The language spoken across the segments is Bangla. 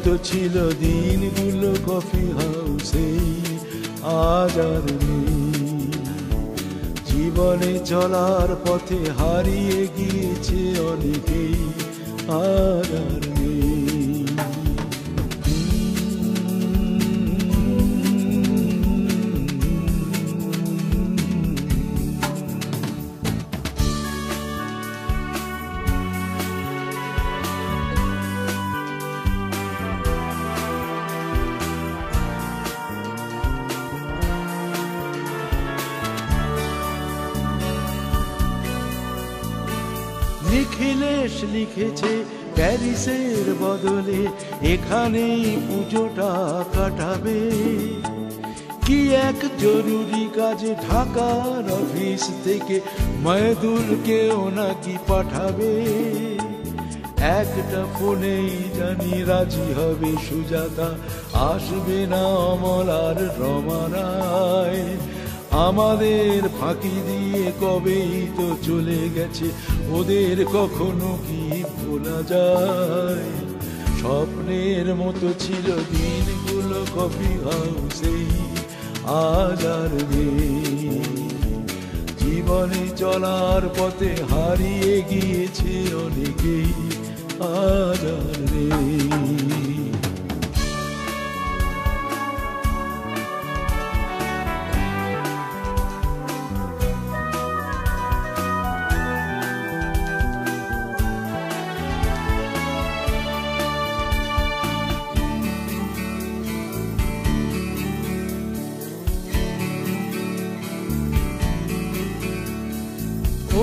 মতো ছিল দিনগুলো কফি হাউসে, আজ আর নেই। জীবনে চলার পথে হারিয়ে গিয়েছে অনেকেই, আজ আর নেই। নিখিলেশ লিখেছে প্যারিসের বদলে এখানেই পুজোটা কাটাবে, কি এক জরুরি কাজে ঢাকার অফিস থেকে ময়দুলকেও নাকি পাঠাবে। একটা ফোনেই জানি রাজি হবে সুজাতা, আসবে না অমল আর রমারায়। আমাদের ফাঁকি দিয়ে কবেই তো চলে গেছে, ওদের কখনো কি ভোলা যায়? স্বপ্নের মতো ছিল দিনগুলো কফি হাউসে, আজ আর নেই। জীবনে চলার পথে হারিয়ে গিয়েছে অনেকেই, আজ আর নেই।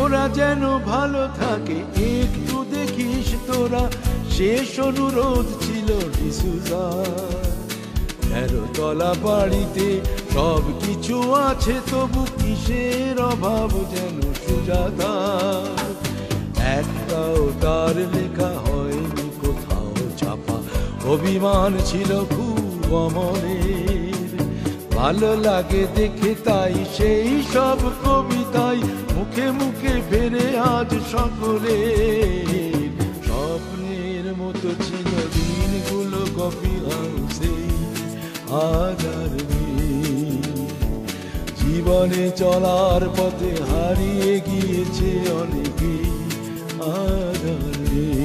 ওরা যেন ভালো থাকে একটু দেখিস তোরা, শেষ অনুরোধ ছিল ডিসুজার। 13 তলা বাড়িতে সব কিছু আছে, তবু কিসের অভাব যেন সুজাতার। একটাও তার লেখা হয়নি কোথাও ছাপা, অভিমান ছিল খুব অমলের। ভালো লাগে দেখে তাই সেই সব কবিতাই মুখে মুখে ফেরে আজ সকলে। স্বপ্নের মতো ছিল দিনগুলো কফি হাউসে, আজ আর নেই। জীবনে চলার পথে হারিয়ে গিয়েছে অনেকেই, আজ আর নেই।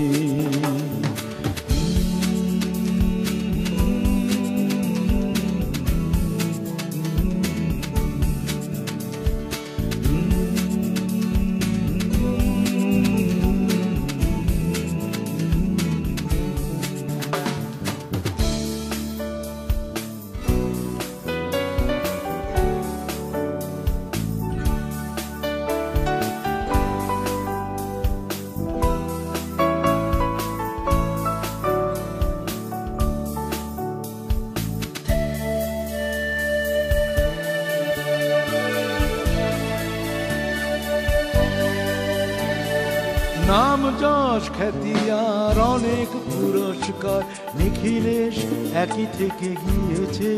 নাম যশ খ্যাতি আর অনেক পুরস্কার নিখিলেশ একই থেকে গিয়েছে।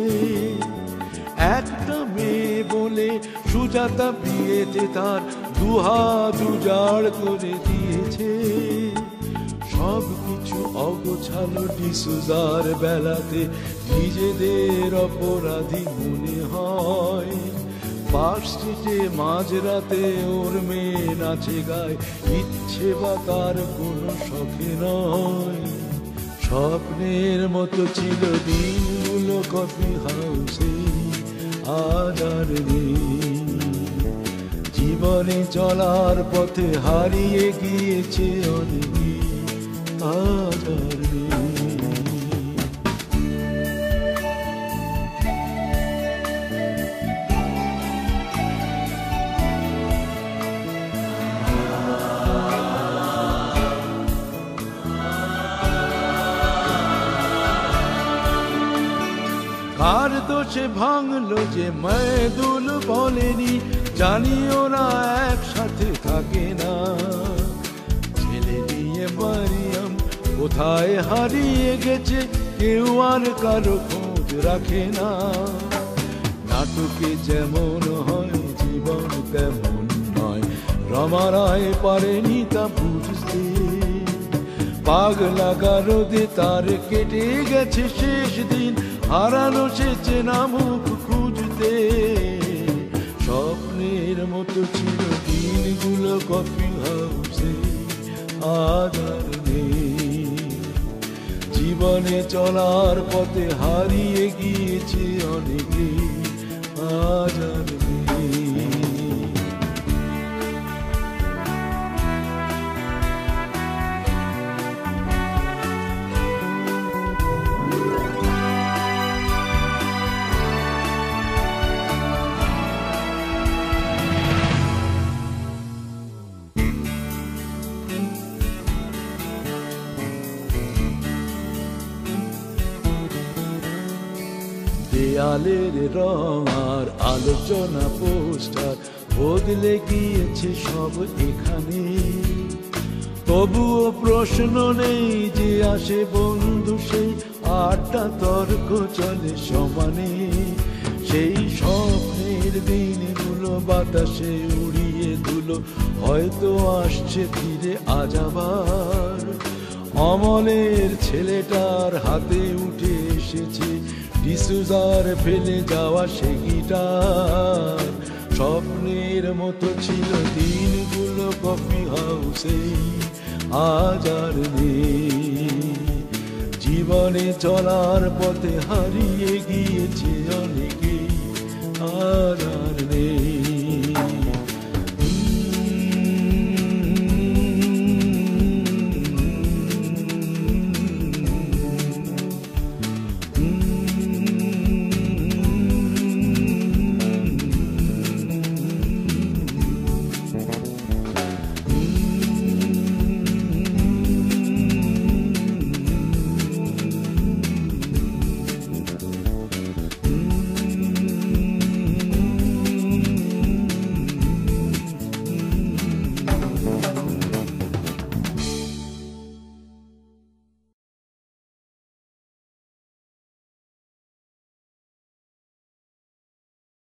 একটা মেয়ে বলে সুজাতা বিয়েতে তার দুহাত উজাড় করে দিয়েছে। সব কিছু অগোছালো ডিসুজার বেলাতে নিজেদের অপরাধী মনে হয়। পার্ক স্ট্রিটে মাঝরাতে ওর মেয়ে নাচে গায়, ইচ্ছে বা তার কোনো শখে নয়। স্বপ্নের মতো ছিল দিনগুলো কফি হাউসে, আজ আর নেই। জীবনে চলার পথে হারিয়ে গিয়েছে অনেকে, আজ আর নেই। কার দোষে ভাঙলো যে ময়দুল বলেনি, জানি ওরা একসাথে থাকে না। ছেলে নিয়ে মারিয়াম কোথায় হারিয়ে গেছে, কেউ আর কারো খোঁজ রাখে না। নাটকে যেমন হয় জীবন তেমন নয়, রমারায় পারেনি তা বুঝতে। পাগলা গারদে তার কেটে গেছে শেষ দিন, হারানো সে চেনা মুখ খুঁজতে। স্বপ্নের মতো ছিল দিনগুলো কফি হাউসে, আজ আর নেই। জীবনে চলার পথে হারিয়ে গিয়েছে অনেকে, আজ আর নেই। দেয়ালের রং আর আলোচনা পোস্টার বদলে গিয়েছে সব এখানে। তবুও প্রশ্ন নেই যে আসে বন্ধু সেই আড্ডা, তর্ক চলে সমানে। সেই স্বপ্নের দিনগুলো বাতাসে উড়িয়ে ধুলো, হয়তো আসছে ফিরে আজ আবার। অমলের ছেলেটার হাতে উঠে এসেছে ডিসুজার ফেলে যাওয়া সে গিটার। স্বপ্নের মতো ছিল দিনগুলো কফি হাউসে, আজ আর নেই। জীবনে চলার পথে হারিয়ে গিয়েছে অনেকে, আজ আর নেই।